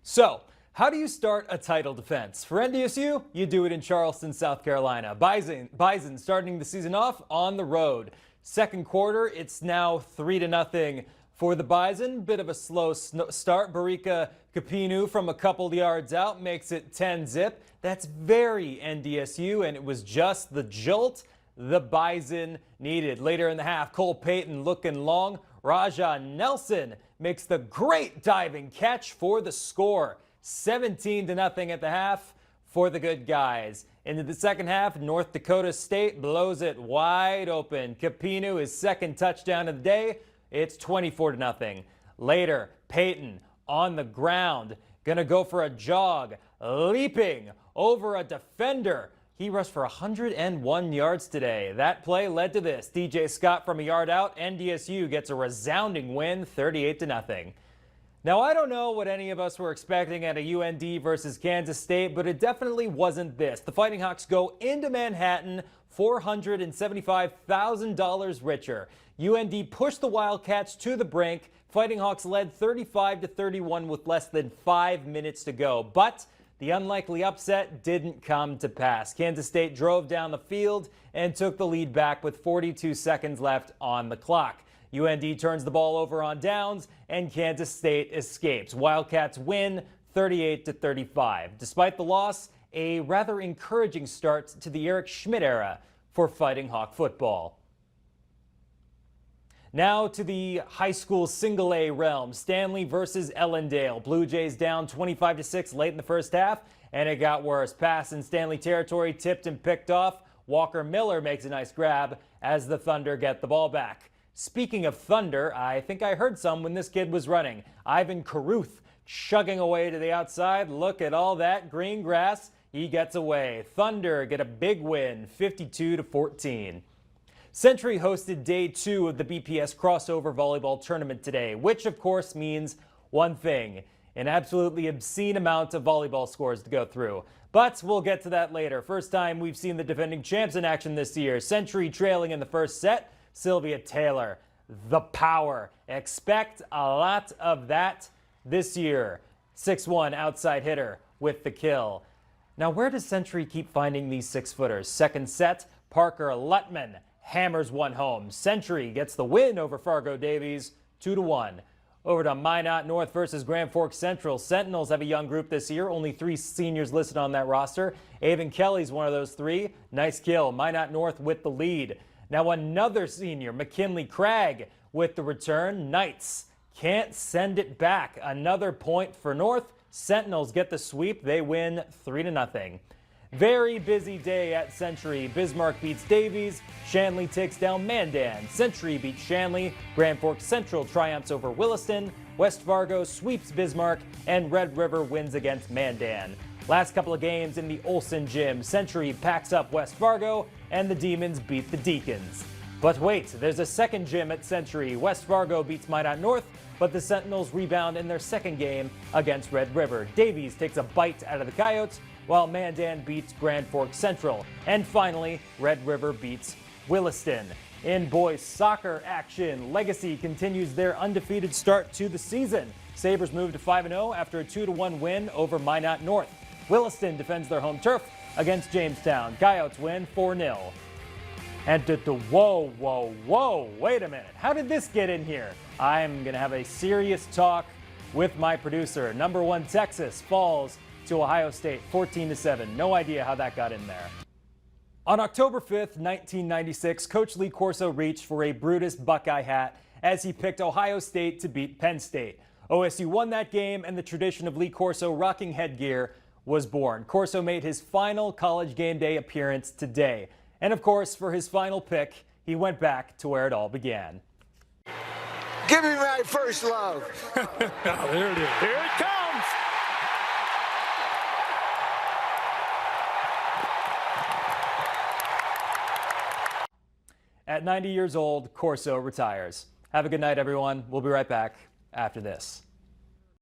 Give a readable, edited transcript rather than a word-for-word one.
So, how do you start a title defense? For NDSU, you do it in Charleston, South Carolina. Bison starting the season off on the road. Second quarter, it's now 3-0 for the Bison. Bit of a slow start. Barika Kapinu from a couple yards out makes it 10-zip. That's very NDSU, and it was just the jolt the Bison needed. Later in the half, Cole Payton looking long. Raja Nelson makes the great diving catch for the score. 17-0 at the half for the good guys. Into the second half, North Dakota State blows it wide open. Kapinu, his second touchdown of the day. It's 24-0. Later, Payton on the ground, gonna go for a jog, leaping over a defender. He rushed for 101 yards today. That play led to this. DJ Scott from a yard out. NDSU gets a resounding win, 38-0. Now, I don't know what any of us were expecting at a UND versus Kansas State, but it definitely wasn't this. The Fighting Hawks go into Manhattan $475,000 richer. UND pushed the Wildcats to the brink. Fighting Hawks led 35-31 with less than 5 minutes to go. But the unlikely upset didn't come to pass. Kansas State drove down the field and took the lead back with 42 seconds left on the clock. UND turns the ball over on downs, and Kansas State escapes. Wildcats win 38-35. Despite the loss, a rather encouraging start to the Eric Schmidt era for Fighting Hawk football. Now to the high school single A realm. Stanley versus Ellendale. Blue Jays down 25-6 late in the first half, and it got worse. Pass in Stanley territory, tipped and picked off. Walker Miller makes a nice grab as the Thunder get the ball back. Speaking of thunder, I think I heard some when this kid was running. Ivan Caruth chugging away to the outside. Look at all that green grass. He gets away. Thunder get a big win, 52-14. Century hosted day 2 of the BPS crossover volleyball tournament today, which of course means one thing: an absolutely obscene amount of volleyball scores to go through. But we'll get to that later. First time we've seen the defending champs in action this year. Century trailing in the first set. Sylvia Taylor, the power. Expect a lot of that this year. 6'1" outside hitter with the kill. Now, where does Century keep finding these 6-footers? Second set, Parker Lutman hammers one home. Century gets the win over Fargo Davies, 2-1. Over to Minot North versus Grand Forks Central. Sentinels have a young group this year. Only 3 seniors listed on that roster. Avon Kelly's one of those 3. Nice kill. Minot North with the lead. Now another senior, McKinley Craig, with the return. Knights can't send it back. Another point for North. Sentinels get the sweep. They win 3-0. Very busy day at Century. Bismarck beats Davies. Shanley takes down Mandan. Century beats Shanley. Grand Forks Central triumphs over Williston. West Fargo sweeps Bismarck. And Red River wins against Mandan. Last couple of games in the Olson Gym. Century packs up West Fargo, and the Demons beat the Deacons. But wait, there's a second gym at Century. West Fargo beats Minot North, but the Sentinels rebound in their second game against Red River. Davies takes a bite out of the Coyotes, while Mandan beats Grand Forks Central. And finally, Red River beats Williston. In boys soccer action, Legacy continues their undefeated start to the season. Sabres move to 5-0 after a 2-1 win over Minot North. Williston defends their home turf against Jamestown. Coyotes win 4-0. And whoa, wait a minute. How did this get in here? I'm going to have a serious talk with my producer. Number 1 Texas falls to Ohio State 14-7. No idea how that got in there. On October 5th, 1996, Coach Lee Corso reached for a Brutus Buckeye hat as he picked Ohio State to beat Penn State. OSU won that game, and the tradition of Lee Corso rocking headgear was born. Corso made his final college game day appearance today. And of course, for his final pick, he went back to where it all began. Give me my first love. Oh, there it is. Here it comes. At 90 years old, Corso retires. Have a good night, everyone. We'll be right back after this.